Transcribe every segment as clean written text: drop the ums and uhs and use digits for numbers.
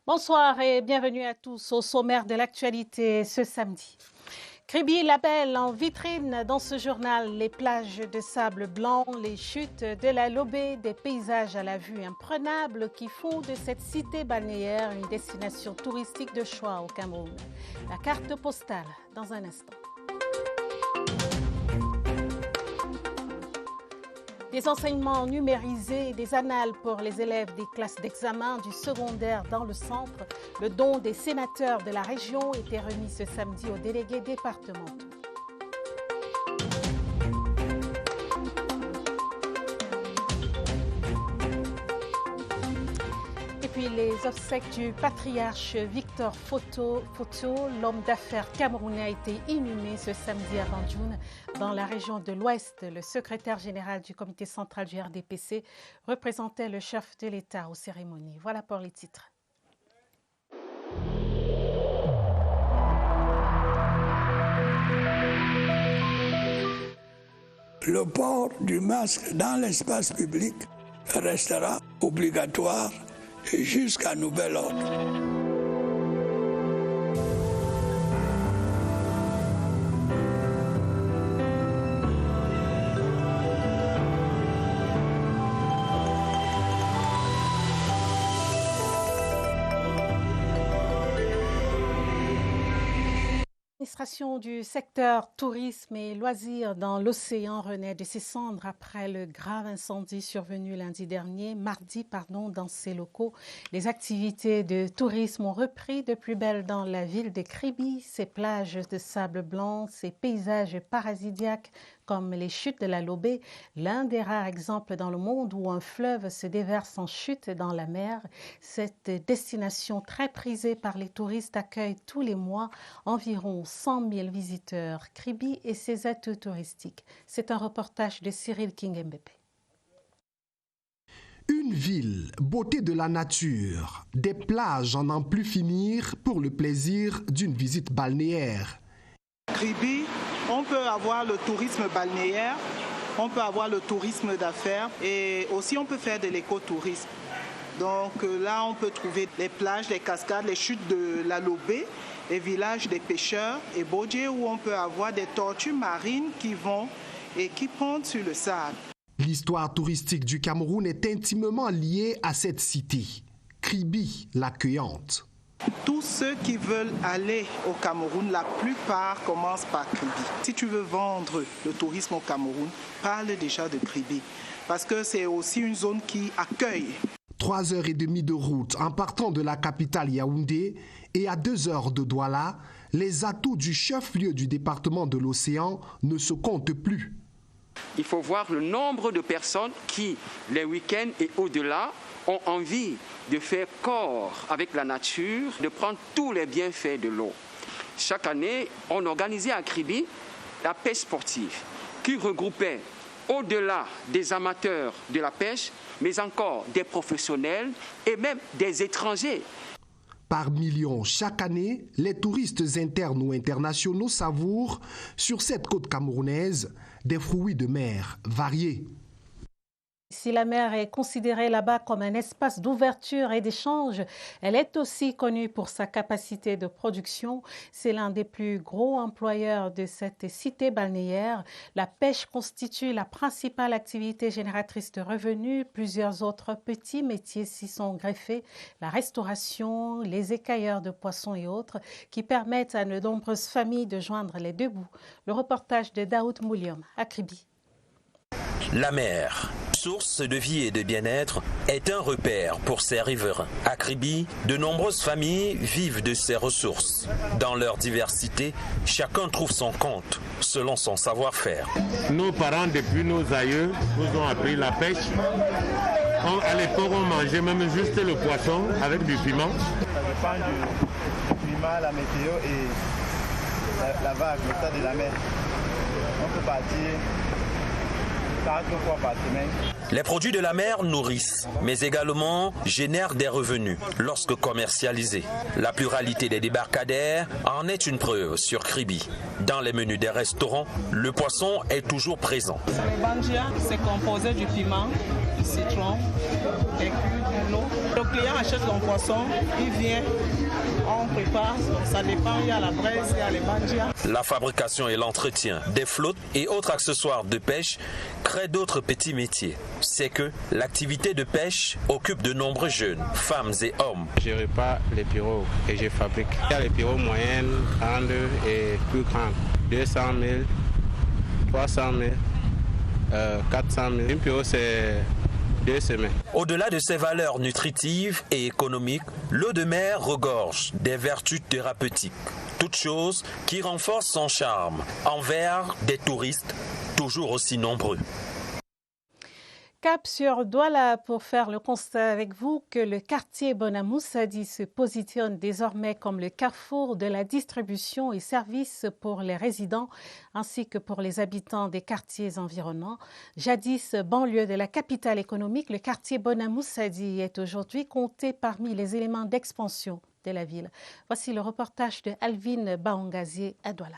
Bonsoir et bienvenue à tous au sommaire de l'actualité ce samedi. Kribi Label en vitrine dans ce journal, les plages de sable blanc, les chutes de la Lobé, des paysages à la vue imprenable qui font de cette cité balnéaire une destination touristique de choix au Cameroun. La carte postale dans un instant. Des enseignements numérisés et des annales pour les élèves des classes d'examen du secondaire dans le centre. Le don des sénateurs de la région était remis ce samedi aux délégués départementaux. Et puis les obsèques du patriarche Victor Foto, l'homme d'affaires camerounais, a été inhumé ce samedi à Bandjoun, dans la région de l'Ouest. Le secrétaire général du comité central du RDPC représentait le chef de l'État aux cérémonies. Voilà pour les titres. Le port du masque dans l'espace public restera obligatoire jusqu'à nouvel ordre. L'administration du secteur tourisme et loisirs dans l'océan renaît de ses cendres après le grave incendie survenu mardi dans ses locaux. Les activités de tourisme ont repris de plus belle dans la ville de Kribi. Ses plages de sable blanc, ses paysages paradisiaques comme les chutes de la Lobé, l'un des rares exemples dans le monde où un fleuve se déverse en chute dans la mer. Cette destination très prisée par les touristes accueille tous les mois environ 100 000 visiteurs. Kribi et ses atouts touristiques. C'est un reportage de Cyril Kingembebe. Une ville, beauté de la nature, des plages en n'en plus finir pour le plaisir d'une visite balnéaire. Kribi, on peut avoir le tourisme balnéaire, on peut avoir le tourisme d'affaires et aussi on peut faire de l'écotourisme. Donc là, on peut trouver les plages, les cascades, les chutes de la Lobé, les villages des pêcheurs et Bodje où on peut avoir des tortues marines qui vont et qui pondent sur le sable. L'histoire touristique du Cameroun est intimement liée à cette cité, Kribi l'accueillante. Tous ceux qui veulent aller au Cameroun, la plupart commencent par Kribi. Si tu veux vendre le tourisme au Cameroun, parle déjà de Kribi, parce que c'est aussi une zone qui accueille. 3h30 de route en partant de la capitale Yaoundé et à 2 heures de Douala, les atouts du chef-lieu du département de l'Océan ne se comptent plus. Il faut voir le nombre de personnes qui, les week-ends et au-delà, ont envie de faire corps avec la nature, de prendre tous les bienfaits de l'eau. Chaque année, on organisait à Kribi la pêche sportive qui regroupait au-delà des amateurs de la pêche, mais encore des professionnels et même des étrangers. Par millions chaque année, les touristes internes ou internationaux savourent sur cette côte camerounaise des fruits de mer variés. Si la mer est considérée là-bas comme un espace d'ouverture et d'échange, elle est aussi connue pour sa capacité de production. C'est l'un des plus gros employeurs de cette cité balnéaire. La pêche constitue la principale activité génératrice de revenus. Plusieurs autres petits métiers s'y sont greffés. La restauration, les écailleurs de poissons et autres qui permettent à de nombreuses familles de joindre les deux bouts. Le reportage de Daoud Mouliom à Kribi. La mer, source de vie et de bien-être, est un repère pour ces riverains. À Kribi, de nombreuses familles vivent de ces ressources. Dans leur diversité, chacun trouve son compte selon son savoir-faire. Nos parents, depuis nos aïeux, nous ont appris la pêche. À l'époque, on mangeait même juste le poisson avec du piment. Ça dépend du climat, la météo et la vague, l'état de la mer. On peut partir 4 fois par semaine. Les produits de la mer nourrissent, mais également génèrent des revenus lorsque commercialisés. La pluralité des débarcadères en est une preuve sur Kribi. Dans les menus des restaurants, le poisson est toujours présent. Le bangia, c'est composé du piment, du citron, des cubes, de l'eau. Le client achète son poisson, il vient, on prépare, ça dépend, il y a la braise, il y a les bandias. La fabrication et l'entretien des flottes et autres accessoires de pêche créent d'autres petits métiers. C'est que l'activité de pêche occupe de nombreux jeunes, femmes et hommes. Je répare les pirogues et je fabrique. Il y a les pirogues moyennes, grandes et plus grandes. 200 000, 300 000, 400 000. Une pirogue, c'est 2 semaines. Au-delà de ses valeurs nutritives et économiques, l'eau de mer regorge des vertus thérapeutiques. Toute chose qui renforce son charme envers des touristes toujours aussi nombreux. Cap sur Douala pour faire le constat avec vous que le quartier Bonamoussadi se positionne désormais comme le carrefour de la distribution et services pour les résidents ainsi que pour les habitants des quartiers environnants. Jadis banlieue de la capitale économique, le quartier Bonamoussadi est aujourd'hui compté parmi les éléments d'expansion de la ville. Voici le reportage de Alvin Baongazié à Douala.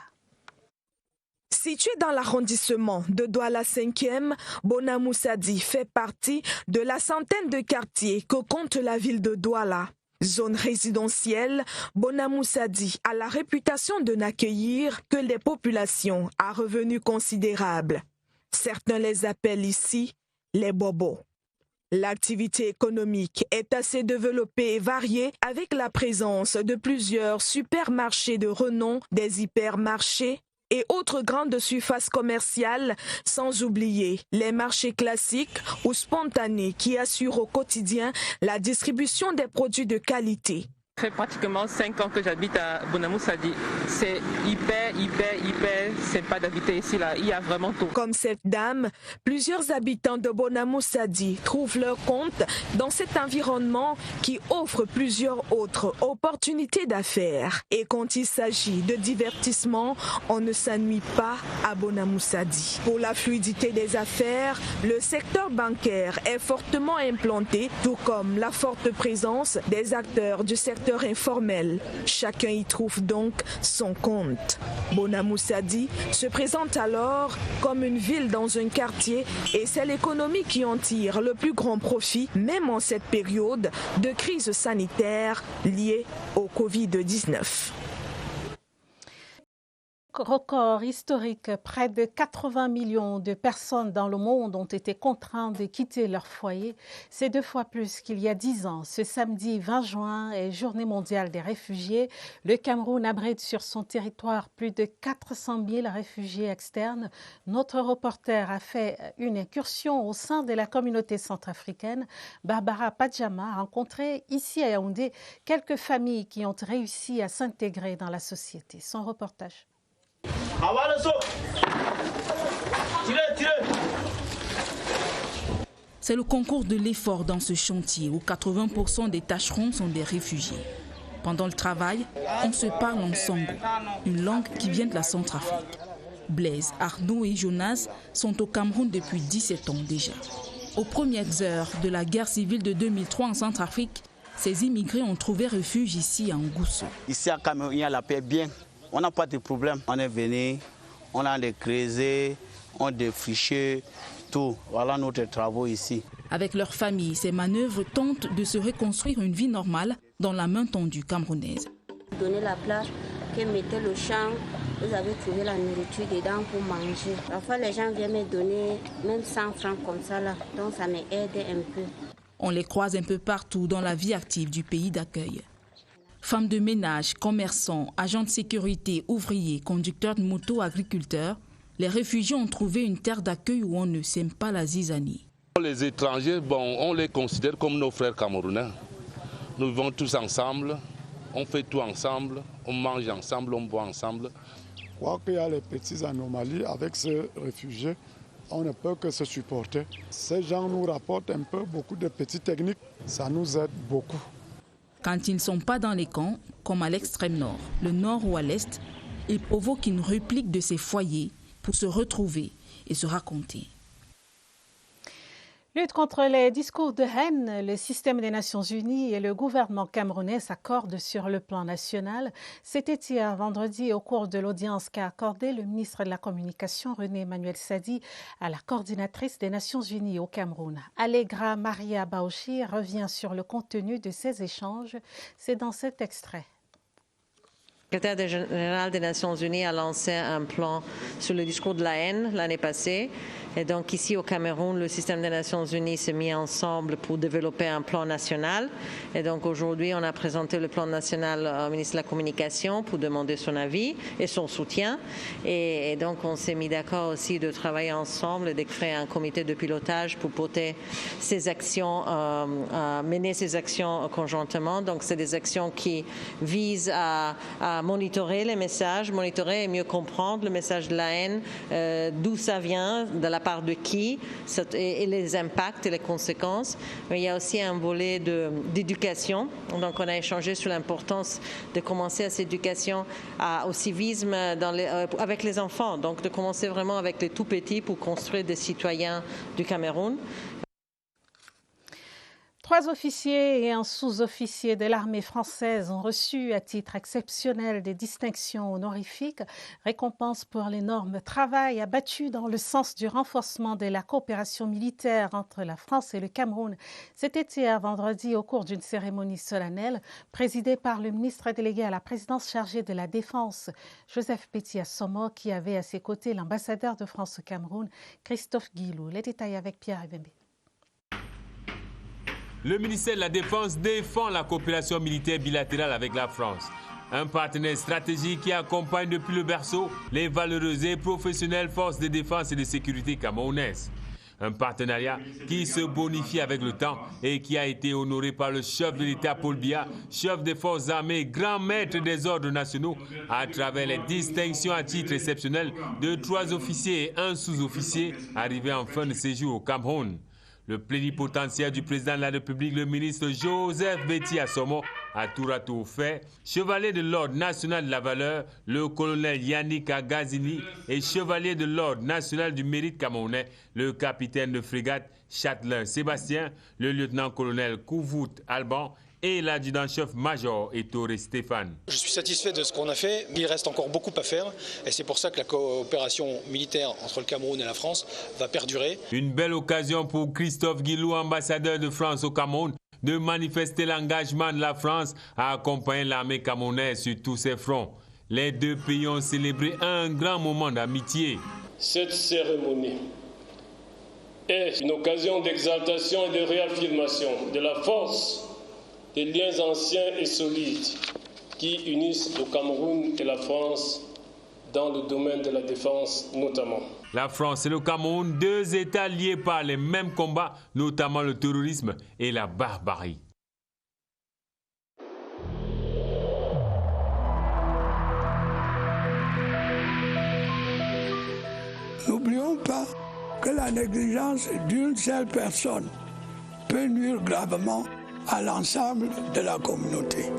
Situé dans l'arrondissement de Douala 5e, Bonamoussadi fait partie de la centaine de quartiers que compte la ville de Douala. Zone résidentielle, Bonamoussadi a la réputation de n'accueillir que des populations à revenus considérables. Certains les appellent ici les bobos. L'activité économique est assez développée et variée avec la présence de plusieurs supermarchés de renom, des hypermarchés et autres grandes surfaces commerciales, sans oublier les marchés classiques ou spontanés qui assurent au quotidien la distribution des produits de qualité. Ça fait pratiquement 5 ans que j'habite à Bonamoussadi. C'est hyper sympa d'habiter ici. Là. Il y a vraiment tout. Comme cette dame, plusieurs habitants de Bonamoussadi trouvent leur compte dans cet environnement qui offre plusieurs autres opportunités d'affaires. Et quand il s'agit de divertissement, on ne s'ennuie pas à Bonamoussadi. Pour la fluidité des affaires, le secteur bancaire est fortement implanté, tout comme la forte présence des acteurs du secteur informel. Chacun y trouve donc son compte. Bonamoussadi se présente alors comme une ville dans un quartier et c'est l'économie qui en tire le plus grand profit, même en cette période de crise sanitaire liée au Covid-19. Record historique, près de 80 millions de personnes dans le monde ont été contraintes de quitter leur foyer. C'est 2 fois plus qu'il y a 10 ans. Ce samedi 20 juin est Journée mondiale des réfugiés. Le Cameroun abrite sur son territoire plus de 400 000 réfugiés externes. Notre reporter a fait une incursion au sein de la communauté centrafricaine. Barbara Padjama a rencontré ici à Yaoundé quelques familles qui ont réussi à s'intégrer dans la société. Son reportage. C'est le concours de l'effort dans ce chantier où 80% des tâcherons sont des réfugiés. Pendant le travail, on se parle en sango, une langue qui vient de la Centrafrique. Blaise, Arnaud et Jonas sont au Cameroun depuis 17 ans déjà. Aux premières heures de la guerre civile de 2003 en Centrafrique, ces immigrés ont trouvé refuge ici à Ngousso. Ici à Cameroun, il y a la paix bien. On n'a pas de problème. On est venu, on a creusé, on a défriché, tout. Voilà notre travaux ici. Avec leur famille, ces manœuvres tentent de se reconstruire une vie normale dans la main tendue camerounaise. Donner la place, que mettez le champ, vous avez trouvé la nourriture dedans pour manger. Parfois les gens viennent me donner même 100 francs comme ça là, donc ça m'aide un peu. On les croise un peu partout dans la vie active du pays d'accueil. Femmes de ménage, commerçants, agents de sécurité, ouvriers, conducteurs de moto, agriculteurs, les réfugiés ont trouvé une terre d'accueil où on ne sème pas la zizanie. Les étrangers, on les considère comme nos frères camerounais. Nous vivons tous ensemble, on fait tout ensemble, on mange ensemble, on boit ensemble. Je crois qu'il y a les petites anomalies avec ces réfugiés. On ne peut que se supporter. Ces gens nous rapportent un peu beaucoup de petites techniques. Ça nous aide beaucoup. Quand ils ne sont pas dans les camps, comme à l'extrême nord, le nord ou à l'est, ils provoquent une réplique de ces foyers pour se retrouver et se raconter. Lutte contre les discours de haine, le système des Nations Unies et le gouvernement camerounais s'accordent sur le plan national. C'était hier vendredi au cours de l'audience qu'a accordé le ministre de la Communication René Emmanuel Sadi à la coordinatrice des Nations Unies au Cameroun. Allegra Maria Baoshi revient sur le contenu de ces échanges. C'est dans cet extrait. Le secrétaire général des Nations Unies a lancé un plan sur le discours de la haine l'année passée. Et donc ici au Cameroun, le système des Nations Unies s'est mis ensemble pour développer un plan national. Et donc aujourd'hui, on a présenté le plan national au ministre de la Communication pour demander son avis et son soutien. Et donc on s'est mis d'accord aussi de travailler ensemble et de créer un comité de pilotage pour porter ces actions, mener ces actions conjointement. Donc c'est des actions qui visent à monitorer les messages, monitorer et mieux comprendre le message de la haine, d'où ça vient, de la part de qui, et les impacts et les conséquences. Mais il y a aussi un volet d'éducation. Donc on a échangé sur l'importance de commencer à cette éducation au civisme avec les enfants. Donc de commencer vraiment avec les tout petits pour construire des citoyens du Cameroun. 3 officiers et un sous-officier de l'armée française ont reçu à titre exceptionnel des distinctions honorifiques, récompenses pour l'énorme travail abattu dans le sens du renforcement de la coopération militaire entre la France et le Cameroun. C'était hier vendredi au cours d'une cérémonie solennelle présidée par le ministre délégué à la présidence chargé de la Défense, Joseph Petit-Assomo, qui avait à ses côtés l'ambassadeur de France au Cameroun, Christophe Guilou. Les détails avec Pierre Evembe. Le ministère de la Défense défend la coopération militaire bilatérale avec la France. Un partenaire stratégique qui accompagne depuis le berceau les valeureuses et professionnelles forces de défense et de sécurité camerounaises. Un partenariat qui se bonifie avec le temps et qui a été honoré par le chef de l'État Paul Biya, chef des forces armées, grand maître des ordres nationaux, à travers les distinctions à titre exceptionnel de 3 officiers et un sous-officier arrivés en fin de séjour au Cameroun. Le plénipotentiaire du président de la République, le ministre Joseph Petit-Assomo, a tour à tour fait chevalier de l'ordre national de la valeur, le colonel Yannick Agazini, et chevalier de l'ordre national du mérite camerounais, le capitaine de frégate Châtelain Sébastien, le lieutenant-colonel Kouvout Alban et l'adjudant-chef-major Ettore Stéphane. Je suis satisfait de ce qu'on a fait, mais il reste encore beaucoup à faire et c'est pour ça que la coopération militaire entre le Cameroun et la France va perdurer. Une belle occasion pour Christophe Guilou, ambassadeur de France au Cameroun, de manifester l'engagement de la France à accompagner l'armée camerounaise sur tous ses fronts. Les 2 pays ont célébré un grand moment d'amitié. Cette cérémonie est une occasion d'exaltation et de réaffirmation de la force des liens anciens et solides qui unissent le Cameroun et la France dans le domaine de la défense notamment. La France et le Cameroun, 2 États liés par les mêmes combats, notamment le terrorisme et la barbarie. N'oublions pas que la négligence d'une seule personne peut nuire gravement à l'ensemble de la communauté.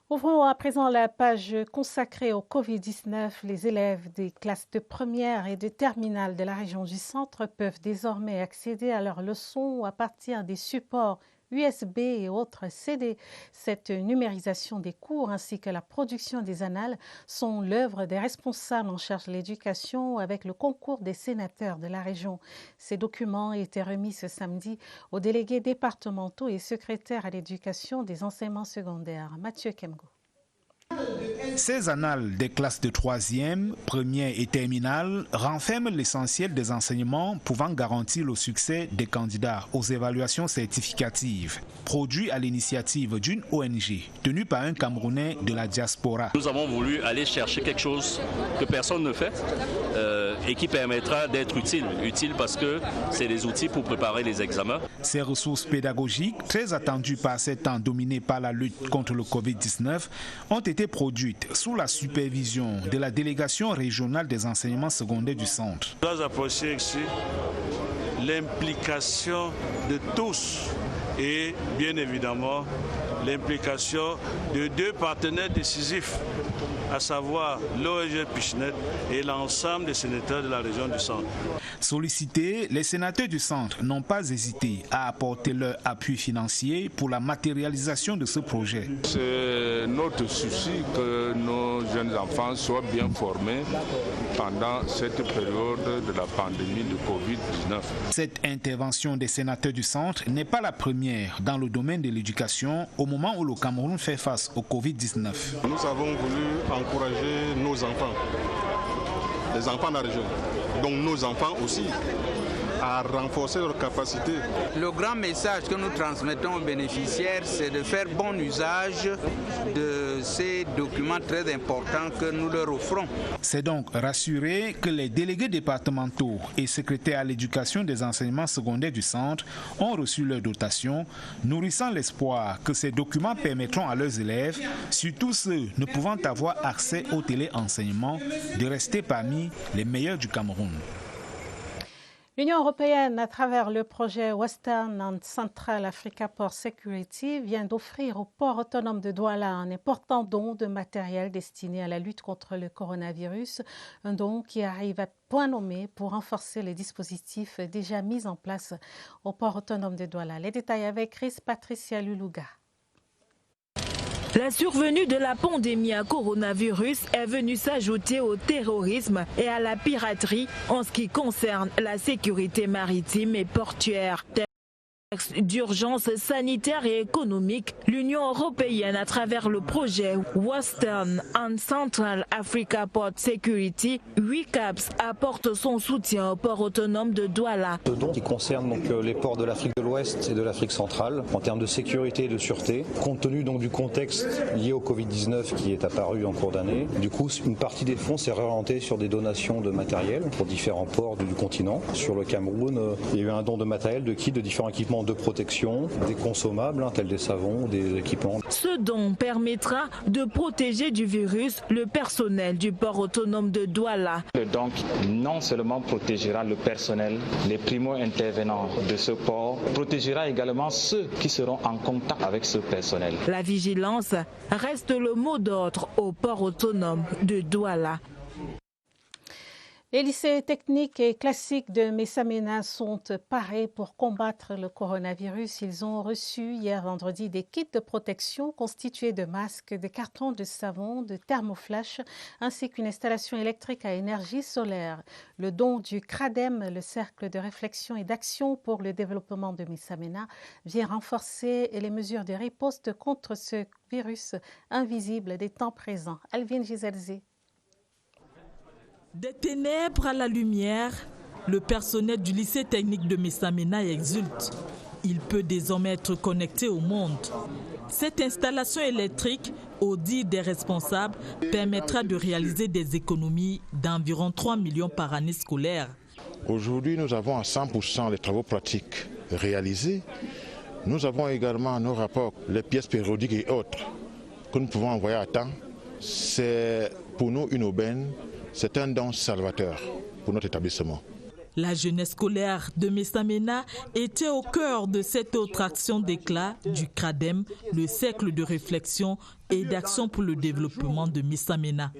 Ouvrons à présent la page consacrée au Covid-19. Les élèves des classes de première et de terminale de la région du Centre peuvent désormais accéder à leurs leçons à partir des supports USB et autres CD. Cette numérisation des cours ainsi que la production des annales sont l'œuvre des responsables en charge de l'éducation avec le concours des sénateurs de la région. Ces documents étaient remis ce samedi aux délégués départementaux et secrétaires à l'éducation des enseignements secondaires. Mathieu Kemgo. Ces annales des classes de 3e, première et terminale renferment l'essentiel des enseignements pouvant garantir le succès des candidats aux évaluations certificatives, produits à l'initiative d'une ONG tenue par un Camerounais de la diaspora. Nous avons voulu aller chercher quelque chose que personne ne fait et qui permettra d'être utile parce que c'est des outils pour préparer les examens. Ces ressources pédagogiques, très attendues par ces temps dominés par la lutte contre le Covid-19, ont été produites sous la supervision de la délégation régionale des enseignements secondaires du centre. Nous avons approché ici l'implication de tous et bien évidemment l'implication de deux partenaires décisifs, à savoir l'ONG Pichenet et l'ensemble des sénateurs de la région du Centre. Sollicités, les sénateurs du Centre n'ont pas hésité à apporter leur appui financier pour la matérialisation de ce projet. C'est notre souci que nos jeunes enfants soient bien formés pendant cette période de la pandémie de Covid-19. Cette intervention des sénateurs du Centre n'est pas la première dans le domaine de l'éducation au moment où le Cameroun fait face au Covid-19. Nous avons voulu encourager nos enfants, les enfants de la région, donc nos enfants aussi, à renforcer leurs capacités. Le grand message que nous transmettons aux bénéficiaires, c'est de faire bon usage de ces documents très importants que nous leur offrons. C'est donc rassurer que les délégués départementaux et secrétaires à l'éducation des enseignements secondaires du Centre ont reçu leur dotation, nourrissant l'espoir que ces documents permettront à leurs élèves, surtout ceux ne pouvant avoir accès au téléenseignement, de rester parmi les meilleurs du Cameroun. L'Union européenne, à travers le projet Western and Central Africa Port Security, vient d'offrir au port autonome de Douala un important don de matériel destiné à la lutte contre le coronavirus, un don qui arrive à point nommé pour renforcer les dispositifs déjà mis en place au port autonome de Douala. Les détails avec Patricia Luluga. La survenue de la pandémie à coronavirus est venue s'ajouter au terrorisme et à la piraterie en ce qui concerne la sécurité maritime et portuaire. D'urgence sanitaire et économique, l'Union européenne, à travers le projet Western and Central Africa Port Security, WCAPS, apporte son soutien au port autonome de Douala. Ce don qui concerne donc les ports de l'Afrique de l'Ouest et de l'Afrique centrale en termes de sécurité et de sûreté, compte tenu donc du contexte lié au Covid-19 qui est apparu en cours d'année. Du coup, une partie des fonds s'est réorientée sur des donations de matériel pour différents ports du continent. Sur le Cameroun, il y a eu un don de matériel, de kits, de différents équipements de protection, des consommables tels des savons, des équipements. Ce don permettra de protéger du virus le personnel du port autonome de Douala. Le don non seulement protégera le personnel, les primo-intervenants de ce port, protégera également ceux qui seront en contact avec ce personnel. La vigilance reste le mot d'ordre au port autonome de Douala. Les lycées techniques et classiques de Messamena sont parés pour combattre le coronavirus. Ils ont reçu hier vendredi des kits de protection constitués de masques, de cartons de savon, de thermoflash, ainsi qu'une installation électrique à énergie solaire. Le don du CRADEM, le Cercle de réflexion et d'action pour le développement de Messamena, vient renforcer les mesures de riposte contre ce virus invisible des temps présents. Alvin Gizelzé. Des ténèbres à la lumière, le personnel du lycée technique de Messamena exulte. Il peut désormais être connecté au monde. Cette installation électrique, au dire des responsables, permettra de réaliser des économies d'environ 3 millions par année scolaire. Aujourd'hui, nous avons à 100% les travaux pratiques réalisés. Nous avons également nos rapports, les pièces périodiques et autres que nous pouvons envoyer à temps. C'est pour nous une aubaine. C'est un don salvateur pour notre établissement. La jeunesse scolaire de Messamena était au cœur de cette autre action d'éclat du CRADEM, le cercle de réflexion et d'action pour le développement de Messamena.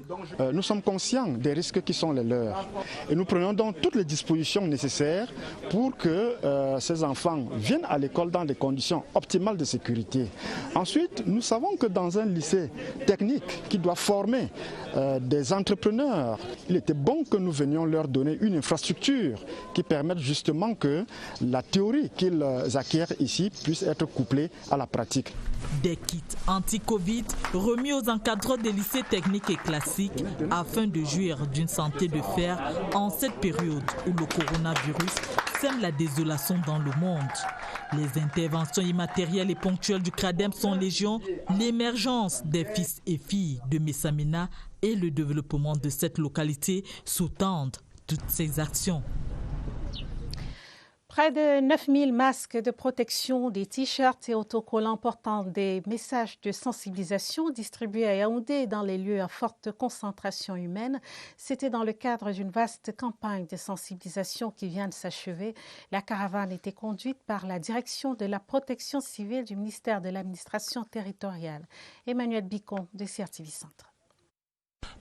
Nous sommes conscients des risques qui sont les leurs et nous prenons donc toutes les dispositions nécessaires pour que ces enfants viennent à l'école dans des conditions optimales de sécurité. Ensuite, nous savons que dans un lycée technique qui doit former des entrepreneurs, il était bon que nous venions leur donner une infrastructure qui permette justement que la théorie qu'ils acquièrent ici puisse être couplée à la pratique. Des kits anti-Covid remis aux encadrants des lycées techniques et classiques afin de jouir d'une santé de fer en cette période où le coronavirus sème la désolation dans le monde. Les interventions immatérielles et ponctuelles du CRADEM sont légion. L'émergence des fils et filles de Messamena et le développement de cette localité sous-tendent toutes ces actions. Près de 9000 masques de protection, des t-shirts et autocollants portant des messages de sensibilisation distribués à Yaoundé dans les lieux à forte concentration humaine. C'était dans le cadre d'une vaste campagne de sensibilisation qui vient de s'achever. La caravane était conduite par la direction de la protection civile du ministère de l'administration territoriale. Emmanuel Bicon de CRTV Centre.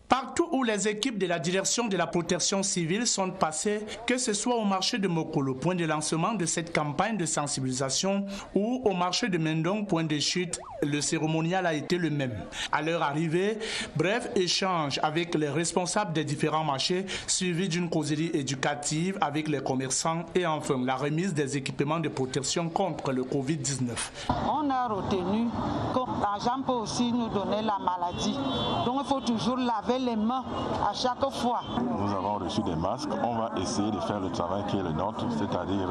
Partout où les équipes de la direction de la protection civile sont passées, que ce soit au marché de Mokolo, point de lancement de cette campagne de sensibilisation, ou au marché de Mendong, point de chute, le cérémonial a été le même. À leur arrivée, bref échange avec les responsables des différents marchés, suivi d'une causerie éducative avec les commerçants et enfin la remise des équipements de protection contre le Covid-19. On a retenu que l'argent peut aussi nous donner la maladie. Donc il faut toujours laver les mains à chaque fois. Nous avons reçu des masques. On va essayer de faire le travail qui est le nôtre, c'est-à-dire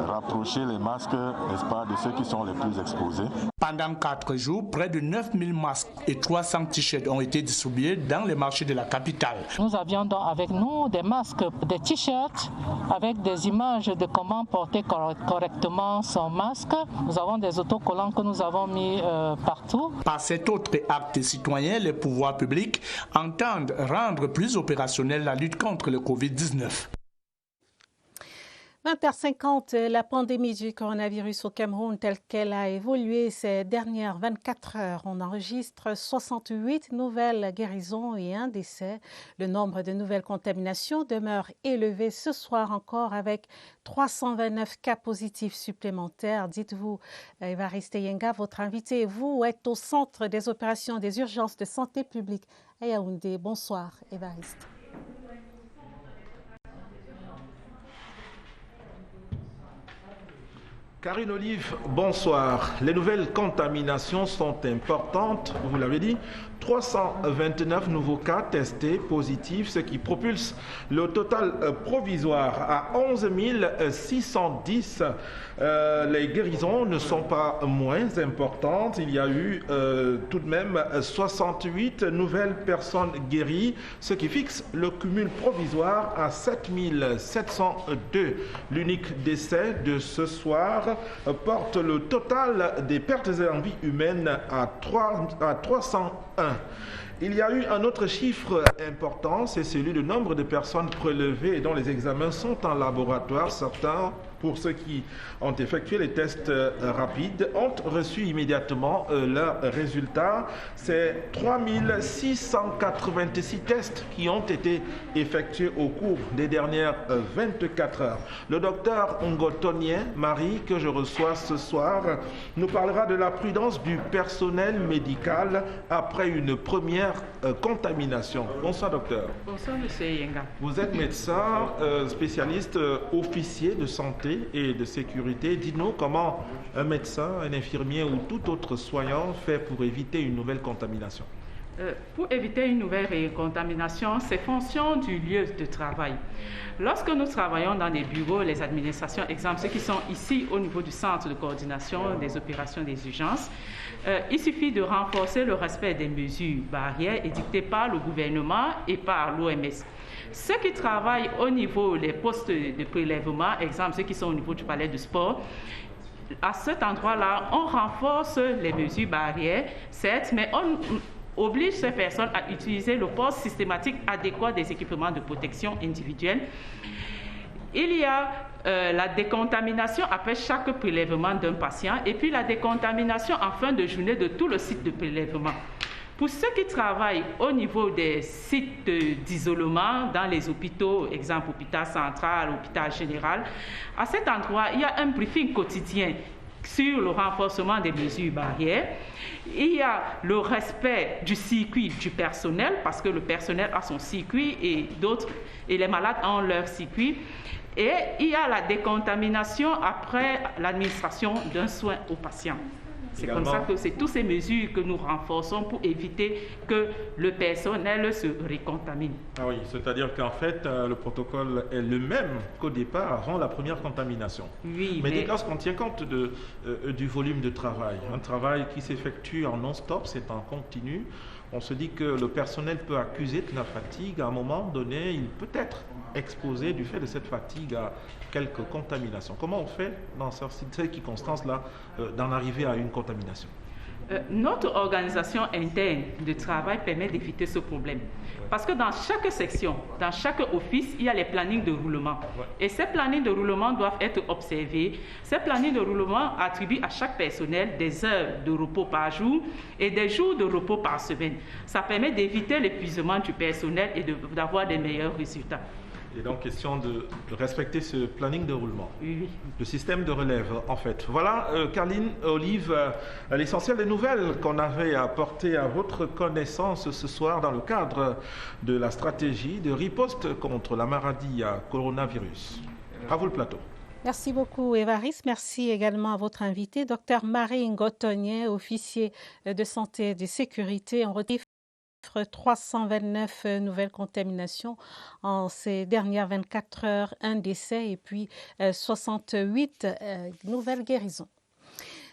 rapprocher les masques, n'est-ce pas, de ceux qui sont les plus exposés. Pendant 4 jours, près de 9000 masques et 300 t-shirts ont été distribués dans les marchés de la capitale. Nous avions donc avec nous des masques, des t-shirts avec des images de comment porter correctement son masque. Nous avons des autocollants que nous avons mis partout. Par cet autre acte citoyen, les pouvoirs publics entendent rendre plus opérationnelle la lutte contre le Covid-19. 20h50, la pandémie du coronavirus au Cameroun telle qu'elle a évolué ces dernières 24 heures. On enregistre 68 nouvelles guérisons et un décès. Le nombre de nouvelles contaminations demeure élevé ce soir encore avec 329 cas positifs supplémentaires. Dites-vous, Évariste Yenga, votre invité, vous êtes au centre des opérations des urgences de santé publique à Yaoundé. Bonsoir, Évariste. Karine Olive, bonsoir. Les nouvelles contaminations sont importantes, vous l'avez dit. 329 nouveaux cas testés positifs, ce qui propulse le total provisoire à 11 610. Les guérisons ne sont pas moins importantes. Il y a eu tout de même 68 nouvelles personnes guéries, ce qui fixe le cumul provisoire à 7 702. L'unique décès de ce soir porte le total des pertes en vie humaine à 301. Il y a eu un autre chiffre important, c'est celui du nombre de personnes prélevées et dont les examens sont en laboratoire. Certains, pour ceux qui ont effectué les tests rapides, ont reçu immédiatement leurs résultats. C'est 3686 tests qui ont été effectués au cours des dernières 24 heures. Le docteur Ngotonien Marie, que je reçois ce soir, nous parlera de la prudence du personnel médical après une première contamination. Bonsoir docteur. Bonsoir monsieur Yenga. Vous êtes médecin, spécialiste officier de santé et de sécurité. Dites-nous comment un médecin, un infirmier ou tout autre soignant fait pour éviter une nouvelle contamination. Pour éviter une nouvelle contamination, c'est fonction du lieu de travail. Lorsque nous travaillons dans les bureaux, les administrations, exemple ceux qui sont ici au niveau du centre de coordination des opérations des urgences, il suffit de renforcer le respect des mesures barrières édictées par le gouvernement et par l'OMS. Ceux qui travaillent au niveau des postes de prélèvement, exemple ceux qui sont au niveau du palais du sport, à cet endroit-là, on renforce les mesures barrières, certes, mais on oblige ces personnes à utiliser le port systématique adéquat des équipements de protection individuelle. Il y a la décontamination après chaque prélèvement d'un patient et puis la décontamination en fin de journée de tout le site de prélèvement. Pour ceux qui travaillent au niveau des sites d'isolement dans les hôpitaux, exemple hôpital central, hôpital général, à cet endroit, il y a un briefing quotidien sur le renforcement des mesures barrières. Il y a le respect du circuit du personnel, parce que le personnel a son circuit et les malades ont leur circuit. Et il y a la décontamination après l'administration d'un soin aux patients. C'est comme ça que c'est toutes ces mesures que nous renforçons pour éviter que le personnel se récontamine. Ah oui, c'est-à-dire qu'en fait, le protocole est le même qu'au départ, avant la première contamination. Oui, mais lorsqu'on tient compte du volume de travail, un travail qui s'effectue en non-stop, c'est en continu, On se dit que le personnel peut accuser de la fatigue. À un moment donné, il peut être exposé du fait de cette fatigue à quelques contaminations. Comment on fait dans ces circonstances-là d'en arriver à une contamination? Notre organisation interne de travail permet d'éviter ce problème. Parce que dans chaque section, dans chaque office, il y a les plannings de roulement. Et ces plannings de roulement doivent être observés. Ces plannings de roulement attribuent à chaque personnel des heures de repos par jour et des jours de repos par semaine. Ça permet d'éviter l'épuisement du personnel et d'avoir des meilleurs résultats. Il est donc question de respecter ce planning de roulement. Oui. Le système de relève, en fait. Voilà, Carline, Olive, l'essentiel des nouvelles qu'on avait apportées à votre connaissance ce soir dans le cadre de la stratégie de riposte contre la maladie à coronavirus. À vous le plateau. Merci beaucoup, Évariste. Merci également à votre invité, Dr Marie Ngotonye, officier de santé et de sécurité. On retrouve 329 nouvelles contaminations en ces dernières 24 heures, un décès et puis 68 nouvelles guérisons.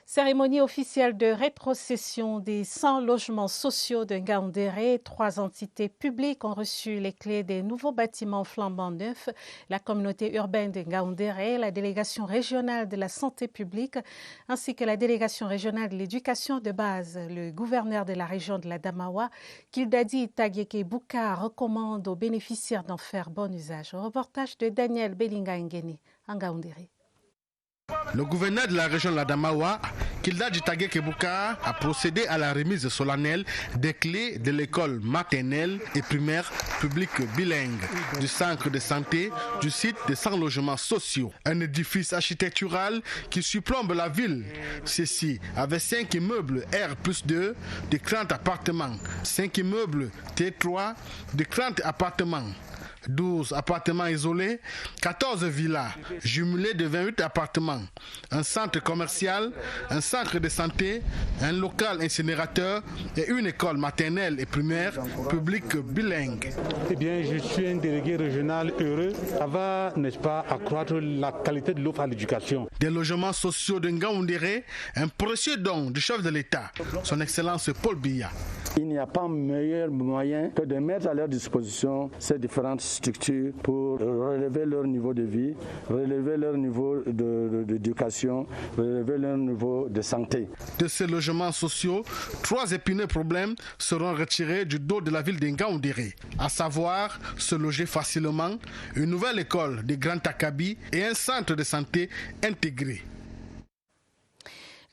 Cérémonie officielle de rétrocession des 100 logements sociaux de Ngaoundéré. 3 entités publiques ont reçu les clés des nouveaux bâtiments flambant neufs. La communauté urbaine de Ngaoundéré, la délégation régionale de la santé publique, ainsi que la délégation régionale de l'éducation de base. Le gouverneur de la région de la Damawa, Kildadi Tagieke Bouka, recommande aux bénéficiaires d'en faire bon usage. Au reportage de Daniel Belinga Ngene, en Ngaoundéré. Le gouverneur de la région de la Damawa, Kildadi Tagieke Bouka, a procédé à la remise solennelle des clés de l'école maternelle et primaire publique bilingue, du centre de santé, du site de 100 logements sociaux. Un édifice architectural qui surplombe la ville. Ceci avec 5 immeubles R+2 de 30 appartements, 5 immeubles T3 de 30 appartements. 12 appartements isolés, 14 villas jumelées de 28 appartements, un centre commercial, un centre de santé, un local incinérateur et une école maternelle et primaire publique bilingue. Eh bien, je suis un délégué régional heureux. Ça va, n'est-ce pas, accroître la qualité de l'offre à l'éducation. Des logements sociaux de Ngaoundéré, un précieux don du chef de l'État, son Excellence Paul Biya. Il n'y a pas meilleur moyen que de mettre à leur disposition ces différentes structures pour relever leur niveau de vie, relever leur niveau d'éducation, relever leur niveau de santé. De ces logements sociaux, 3 épineux problèmes seront retirés du dos de la ville de Ngaoundéré, à savoir se loger facilement, une nouvelle école de Grand Takabi et un centre de santé intégré.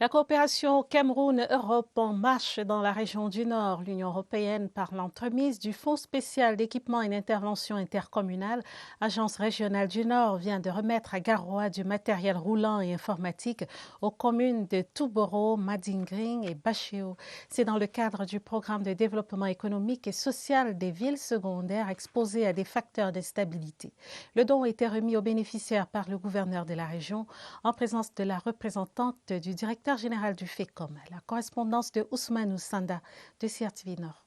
La coopération Cameroun-Europe en marche dans la région du Nord. L'Union européenne, par l'entremise du Fonds spécial d'équipement et d'intervention intercommunale, Agence régionale du Nord, vient de remettre à Garoua du matériel roulant et informatique aux communes de Touboro, Madingring et Bachéo. C'est dans le cadre du programme de développement économique et social des villes secondaires exposées à des facteurs d'instabilité. Le don a été remis aux bénéficiaires par le gouverneur de la région en présence de la représentante du directeur général du FECOM. La correspondance de Ousmane Oussanda de CRTV Nord.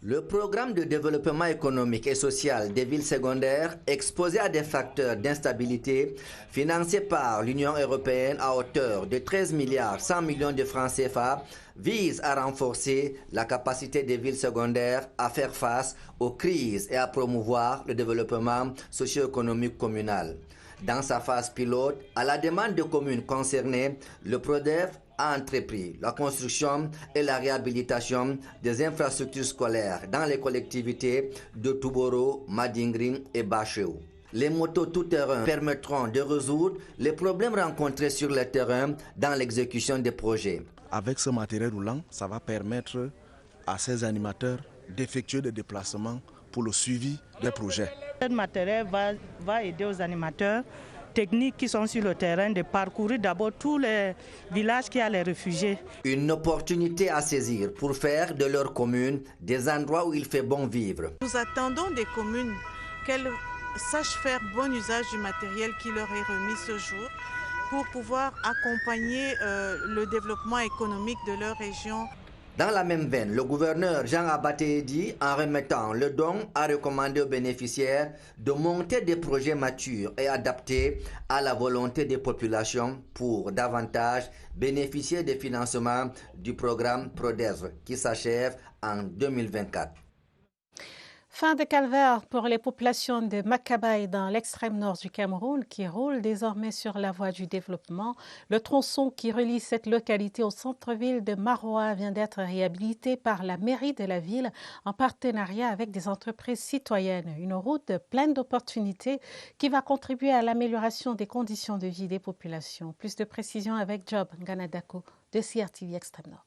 Le programme de développement économique et social des villes secondaires exposé à des facteurs d'instabilité financé par l'Union européenne à hauteur de 13 milliards 100 millions de francs CFA vise à renforcer la capacité des villes secondaires à faire face aux crises et à promouvoir le développement socio-économique communal. Dans sa phase pilote, à la demande des communes concernées, le PRODEF a entrepris la construction et la réhabilitation des infrastructures scolaires dans les collectivités de Touboro, Madingring et Bachéo. Les motos tout-terrain permettront de résoudre les problèmes rencontrés sur le terrain dans l'exécution des projets. Avec ce matériel roulant, ça va permettre à ces animateurs d'effectuer des déplacements pour le suivi des projets. Ce matériel va aider aux animateurs techniques qui sont sur le terrain de parcourir d'abord tous les villages qui ont les réfugiés. Une opportunité à saisir pour faire de leur commune des endroits où il fait bon vivre. Nous attendons des communes qu'elles sachent faire bon usage du matériel qui leur est remis ce jour pour pouvoir accompagner le développement économique de leur région. Dans la même veine, le gouverneur Jean Abatédi, en remettant le don, a recommandé aux bénéficiaires de monter des projets matures et adaptés à la volonté des populations pour davantage bénéficier des financements du programme PRODES qui s'achève en 2024. Fin de calvaire pour les populations de Makabaye dans l'extrême nord du Cameroun qui roulent désormais sur la voie du développement. Le tronçon qui relie cette localité au centre-ville de Maroua vient d'être réhabilité par la mairie de la ville en partenariat avec des entreprises citoyennes. Une route pleine d'opportunités qui va contribuer à l'amélioration des conditions de vie des populations. Plus de précisions avec Job Nganadako de CRTV Extrême Nord.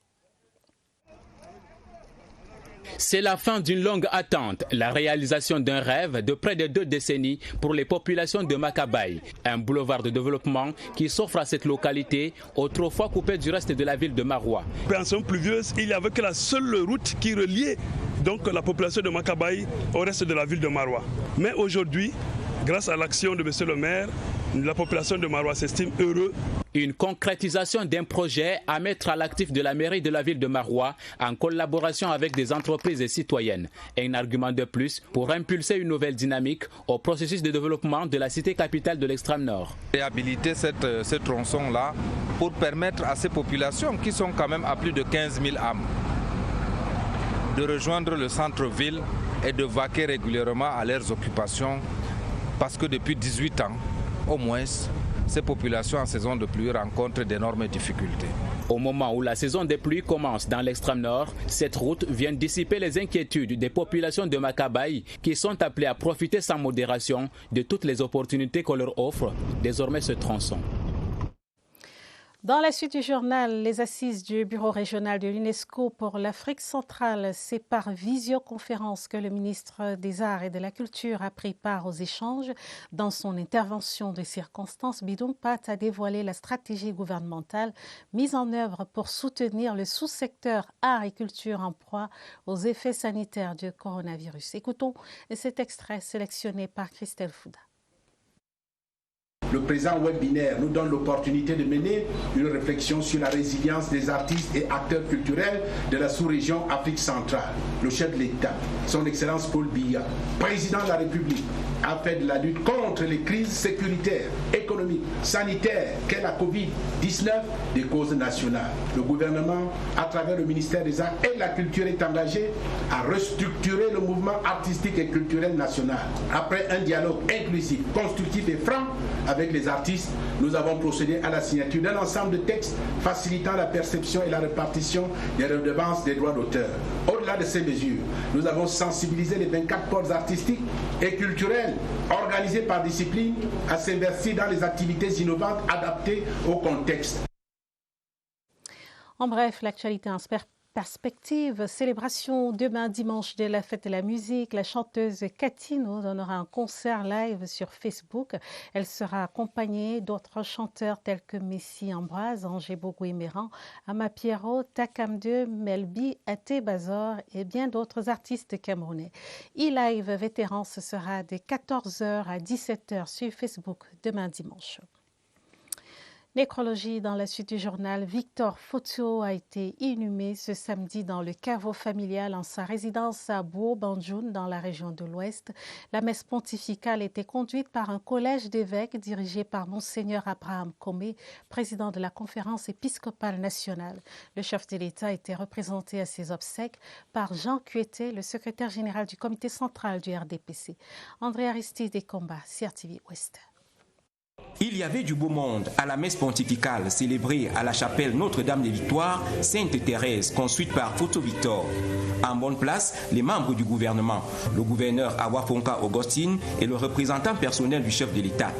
C'est la fin d'une longue attente, la réalisation d'un rêve de près de 2 décennies pour les populations de Makabaye. Un boulevard de développement qui s'offre à cette localité, autrefois coupée du reste de la ville de Maroua. En saison pluvieuse, il n'y avait que la seule route qui reliait donc la population de Makabaye au reste de la ville de Maroua. Mais aujourd'hui, grâce à l'action de M. le maire, la population de Maroua s'estime heureuse. Une concrétisation d'un projet à mettre à l'actif de la mairie de la ville de Maroua en collaboration avec des entreprises et citoyennes. Un argument de plus pour impulser une nouvelle dynamique au processus de développement de la cité capitale de l'extrême nord. Réhabiliter ce tronçon-là pour permettre à ces populations qui sont quand même à plus de 15 000 âmes de rejoindre le centre-ville et de vaquer régulièrement à leurs occupations parce que depuis 18 ans, au moins, ces populations en saison de pluie rencontrent d'énormes difficultés. Au moment où la saison des pluies commence dans l'extrême nord, cette route vient dissiper les inquiétudes des populations de Makabaye qui sont appelées à profiter sans modération de toutes les opportunités que leur offre désormais ce tronçon. Dans la suite du journal, les assises du bureau régional de l'UNESCO pour l'Afrique centrale, c'est par visioconférence que le ministre des Arts et de la Culture a pris part aux échanges. Dans son intervention de circonstance, Bidon Pat a dévoilé la stratégie gouvernementale mise en œuvre pour soutenir le sous-secteur art et culture en proie aux effets sanitaires du coronavirus. Écoutons cet extrait sélectionné par Christelle Fouda. Le présent webinaire nous donne l'opportunité de mener une réflexion sur la résilience des artistes et acteurs culturels de la sous-région Afrique centrale. Le chef de l'État, son Excellence Paul Biya, président de la République, a fait de la lutte contre les crises sécuritaires, économiques, sanitaires qu'est la Covid-19 des causes nationales. Le gouvernement, à travers le ministère des Arts et de la Culture, est engagé à restructurer le mouvement artistique et culturel national. Après un dialogue inclusif, constructif et franc avec les artistes, nous avons procédé à la signature d'un ensemble de textes facilitant la perception et la répartition des redevances des droits d'auteur. Au-delà de ces mesures, nous avons sensibilisé les 24 pôles artistiques et culturels organisés par discipline à s'investir dans les activités innovantes adaptées au contexte. En bref, l'actualité en perspective, célébration demain dimanche de la fête de la musique. La chanteuse Catino donnera un concert live sur Facebook. Elle sera accompagnée d'autres chanteurs tels que Messi Ambroise, Angé Bogoué-Méran, Ama Pierrot, Takam2, Melby, Até Bazor et bien d'autres artistes camerounais. E-Live Vétéran, ce sera de 14h à 17h sur Facebook demain dimanche. Nécrologie dans la suite du journal. Victor Foto a été inhumé ce samedi dans le caveau familial en sa résidence à Bouo-Banjoun dans la région de l'Ouest. La messe pontificale était conduite par un collège d'évêques dirigé par Monseigneur Abraham Komé, président de la conférence épiscopale nationale. Le chef de l'État était représenté à ses obsèques par Jean Cueté, le secrétaire général du comité central du RDPC. André Aristide et Combat, CRTV Ouest. Il y avait du beau monde à la messe pontificale célébrée à la chapelle Notre-Dame des Victoires, Sainte-Thérèse, construite par Photo Victor. En bonne place, les membres du gouvernement, le gouverneur Awa Fonka Augustine et le représentant personnel du chef de l'État.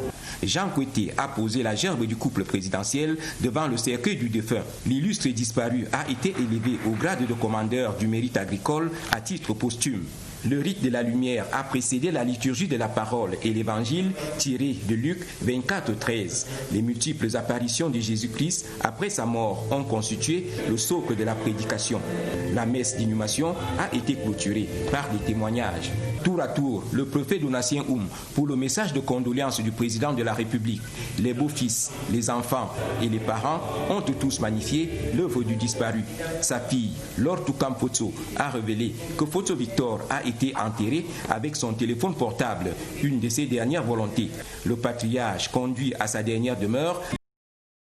Jean Coueté a posé la gerbe du couple présidentiel devant le cercueil du défunt. L'illustre disparu a été élevé au grade de commandeur du mérite agricole à titre posthume. Le rite de la lumière a précédé la liturgie de la parole et l'évangile tiré de Luc 24:13. Les multiples apparitions de Jésus-Christ après sa mort ont constitué le socle de la prédication. La messe d'inhumation a été clôturée par des témoignages. Tour à tour, le préfet Donatien Oum, pour le message de condoléances du président de la République, les beaux-fils, les enfants et les parents ont tous magnifié l'œuvre du disparu. Sa fille, Laure Toukampotso, a révélé que Photo Victor a été enterré avec son téléphone portable, une de ses dernières volontés. Le patriarche conduit à sa dernière demeure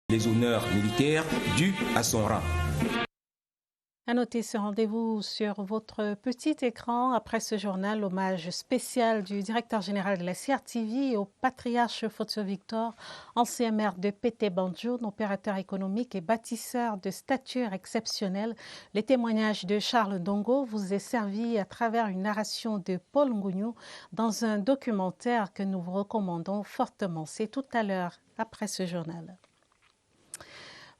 les honneurs militaires dus à son rang. À noter ce rendez-vous sur votre petit écran. Après ce journal, hommage spécial du directeur général de la CRTV au patriarche Photo Victor, ancien maire de Pété Banjoun, opérateur économique et bâtisseur de stature exceptionnelle. Les témoignages de Charles Ndongo vous est servi à travers une narration de Paul Ngounou dans un documentaire que nous vous recommandons fortement. C'est tout à l'heure après ce journal.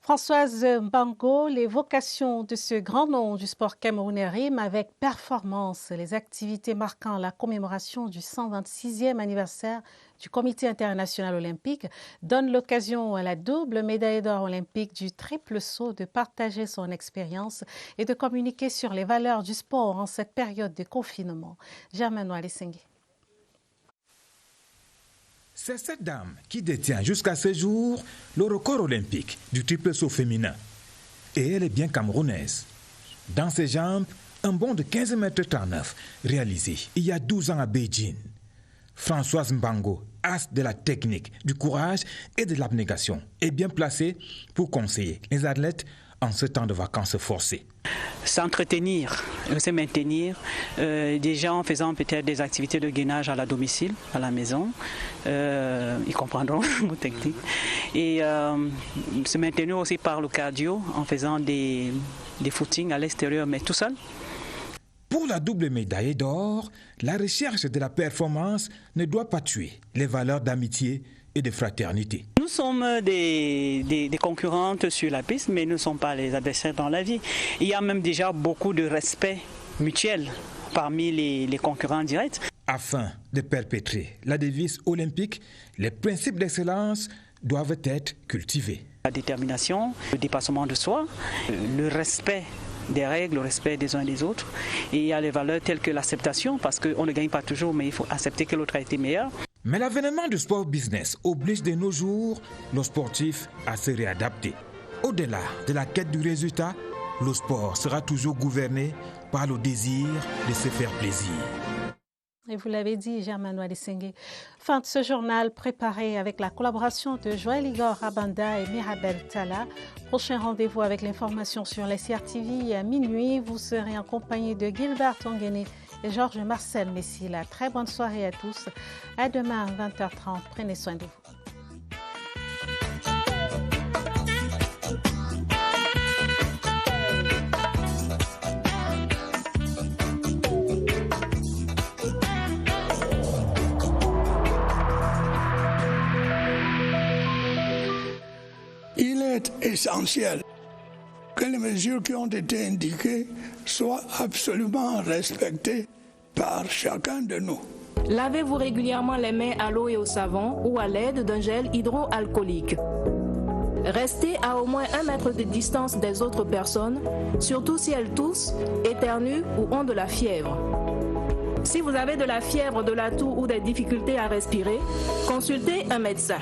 Françoise Mbango, les vocations de ce grand nom du sport camerounais riment avec performance. Les activités marquant la commémoration du 126e anniversaire du Comité international olympique donnent l'occasion à la double médaille d'or olympique du triple saut de partager son expérience et de communiquer sur les valeurs du sport en cette période de confinement. Germain Noalesengui. C'est cette dame qui détient jusqu'à ce jour le record olympique du triple saut féminin. Et elle est bien camerounaise. Dans ses jambes, un bond de 15,39 m réalisé il y a 12 ans à Beijing. Françoise Mbango, as de la technique, du courage et de l'abnégation, est bien placée pour conseiller les athlètes en ce temps de vacances forcées. S'entretenir, se maintenir, déjà en faisant peut-être des activités de gainage à la domicile, à la maison, ils comprendront mon technique, et se maintenir aussi par le cardio en faisant des footings à l'extérieur, mais tout seul. Pour la double médaille d'or, la recherche de la performance ne doit pas tuer les valeurs d'amitié et de fraternité. Nous sommes des concurrentes sur la piste, mais nous ne sommes pas les adversaires dans la vie. Il y a même déjà beaucoup de respect mutuel parmi les concurrents directs. Afin de perpétrer la devise olympique, les principes d'excellence doivent être cultivés. La détermination, le dépassement de soi, le respect des règles, le respect des uns des autres. Et il y a les valeurs telles que l'acceptation, parce qu'on ne gagne pas toujours, mais il faut accepter que l'autre a été meilleur. Mais l'avènement du sport business oblige de nos jours nos sportifs à se réadapter. Au-delà de la quête du résultat, le sport sera toujours gouverné par le désir de se faire plaisir. Et vous l'avez dit, Germain Noalesengui. Fin de ce journal préparé avec la collaboration de Joël Igor Rabanda et Mirabel Tala. Prochain rendez-vous avec l'information sur la CRTV à minuit. Vous serez en compagnie de Gilbert Tonguené et Georges Marcel Messila. Très bonne soirée à tous. À demain à 20h30. Prenez soin de vous. Il est essentiel que les mesures qui ont été indiquées soient absolument respectées par chacun de nous. Lavez-vous régulièrement les mains à l'eau et au savon ou à l'aide d'un gel hydroalcoolique. Restez à au moins 1 mètre de distance des autres personnes, surtout si elles toussent, éternuent ou ont de la fièvre. Si vous avez de la fièvre, de la toux ou des difficultés à respirer, consultez un médecin.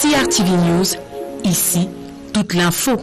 CRTV News, ici, toute l'info.